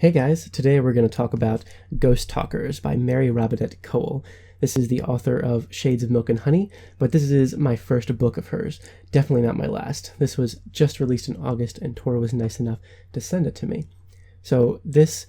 Hey guys, today we're going to talk about Ghost Talkers by Mary Robinette Kowal. This is the author of Shades of Milk and Honey, but this is my first book of hers. Definitely not my last. This was just released in August and Tora was nice enough to send it to me. So this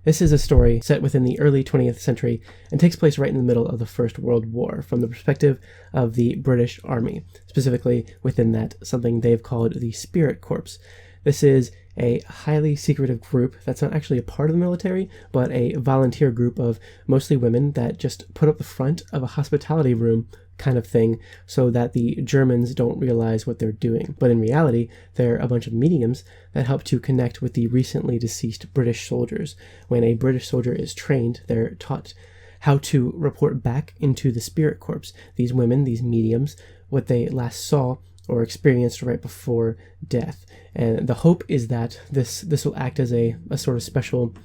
is a story set within the early 20th century and takes place right in the middle of the First World War from the perspective of the British Army, specifically within that something they've called the Spirit Corps. This is a highly secretive group that's not actually a part of the military, but a volunteer group of mostly women that just put up the front of a hospitality room kind of thing so that the Germans don't realize what they're doing. But in reality, they're a bunch of mediums that help to connect with the recently deceased British soldiers. When a British soldier is trained, they're taught how to report back into the Spirit Corps. These women, these mediums, what they last saw or experienced right before death. And the hope is that this will act as a sort of special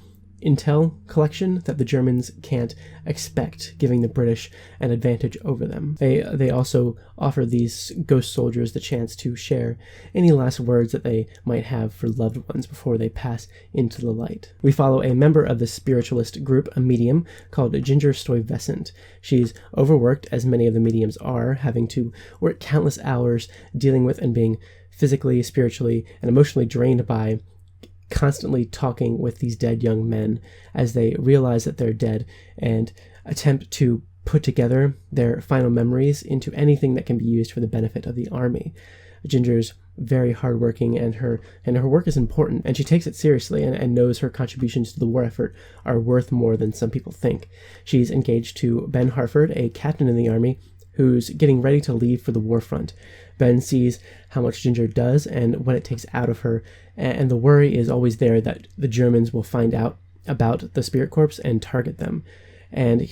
intel collection that the Germans can't expect, giving the British an advantage over them. They also offer these ghost soldiers the chance to share any last words that they might have for loved ones before they pass into the light. We follow a member of the spiritualist group, a medium, called Ginger Stuyvesant. She's overworked, as many of the mediums are, having to work countless hours dealing with and being physically, spiritually, and emotionally drained by constantly talking with these dead young men as they realize that they're dead and attempt to put together their final memories into anything that can be used for the benefit of the army. Ginger's very hardworking and her work is important, and she takes it seriously and knows her contributions to the war effort are worth more than some people think. She's engaged to Ben Harford, a captain in the army, who's getting ready to leave for the war front. Ben sees how much Ginger does and what it takes out of her, and the worry is always there that the Germans will find out about the Spirit Corps and target them. And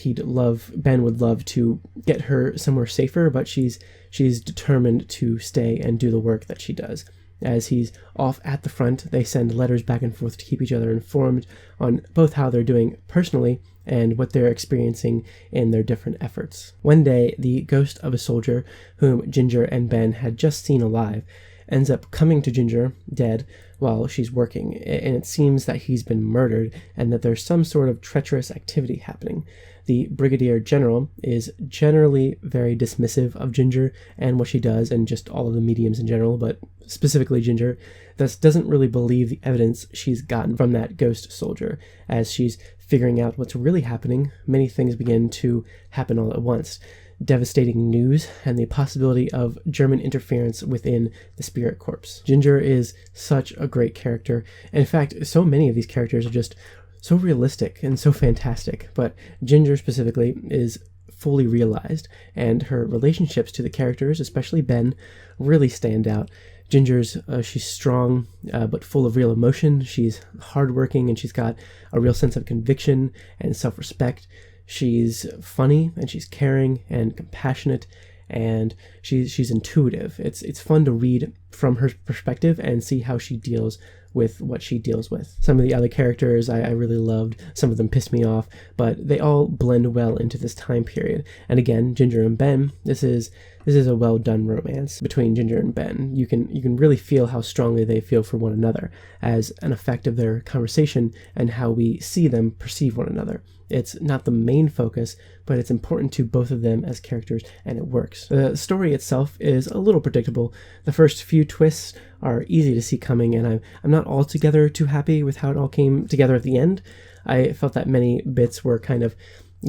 Ben would love to get her somewhere safer, but she's determined to stay and do the work that she does. As he's off at the front, they send letters back and forth to keep each other informed on both how they're doing personally and what they're experiencing in their different efforts. One day, the ghost of a soldier whom Ginger and Ben had just seen alive ends up coming to Ginger, dead, while she's working, and it seems that he's been murdered and that there's some sort of treacherous activity happening. The Brigadier General is generally very dismissive of Ginger and what she does and just all of the mediums in general, but specifically Ginger, thus doesn't really believe the evidence she's gotten from that ghost soldier. As she's figuring out what's really happening, many things begin to happen all at once. Devastating news and the possibility of German interference within the Spirit Corps. Ginger is such a great character. In fact, so many of these characters are just so realistic and so fantastic, but Ginger specifically is fully realized, and her relationships to the characters, especially Ben, really stand out. She's strong, but full of real emotion. She's hardworking, and she's got a real sense of conviction and self-respect. She's funny, and she's caring and compassionate, and she's intuitive. It's fun to read from her perspective and see how she deals with what she deals with. Some of the other characters I really loved. Some of them pissed me off, but they all blend well into this time period. And again, Ginger and Ben, this is a well done romance between Ginger and Ben. You can really feel how strongly they feel for one another as an effect of their conversation and how we see them perceive one another. It's not the main focus, but it's important to both of them as characters, and it works. The story itself is a little predictable. The first few twists are easy to see coming, and I'm not altogether too happy with how it all came together at the end. I felt that many bits were kind of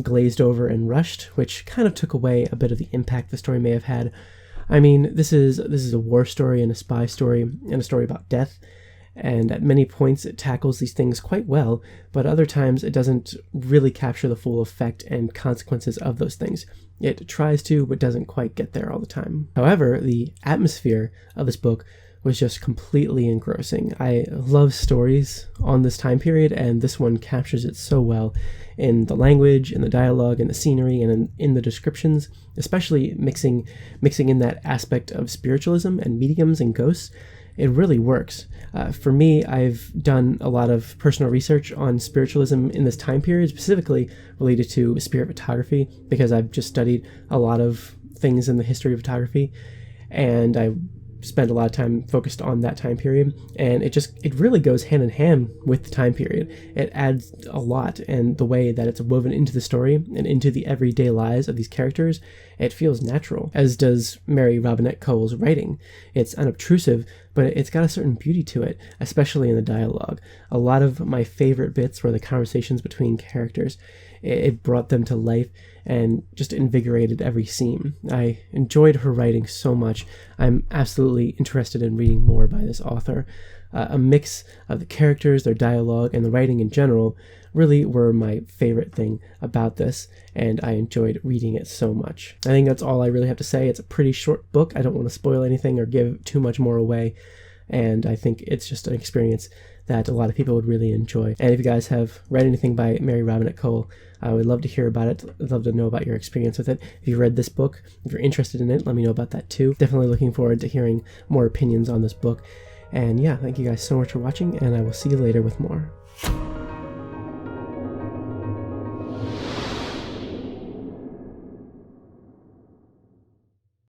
glazed over and rushed, which kind of took away a bit of the impact the story may have had. I mean, this is a war story and a spy story and a story about death, and at many points it tackles these things quite well, but other times it doesn't really capture the full effect and consequences of those things. It tries to, but doesn't quite get there all the time. However, the atmosphere of this book was just completely engrossing. I love stories on this time period, and this one captures it so well in the language, in the dialogue, in the scenery, and in the descriptions, especially mixing in that aspect of spiritualism and mediums and ghosts. It really works. For me, I've done a lot of personal research on spiritualism in this time period, specifically related to spirit photography, because I've just studied a lot of things in the history of photography, and I spend a lot of time focused on that time period, and it really goes hand in hand with the time period. It adds a lot, and the way that it's woven into the story and into the everyday lives of these characters, it feels natural, as does Mary Robinette Kowal's writing. It's unobtrusive, but it's got a certain beauty to it, especially in the dialogue. A lot of my favorite bits were the conversations between characters. It brought them to life and just invigorated every scene. I enjoyed her writing so much. I'm absolutely interested in reading more by this author. A mix of the characters, their dialogue, and the writing in general really were my favorite thing about this, and I enjoyed reading it so much. I think that's all I really have to say. It's a pretty short book. I don't want to spoil anything or give too much more away, and I think it's just an experience that a lot of people would really enjoy. And if you guys have read anything by Mary Robinette Kowal, I would love to hear about it. I'd love to know about your experience with it. If you read this book, if you're interested in it, let me know about that too. Definitely looking forward to hearing more opinions on this book. And yeah, thank you guys so much for watching, and I will see you later with more.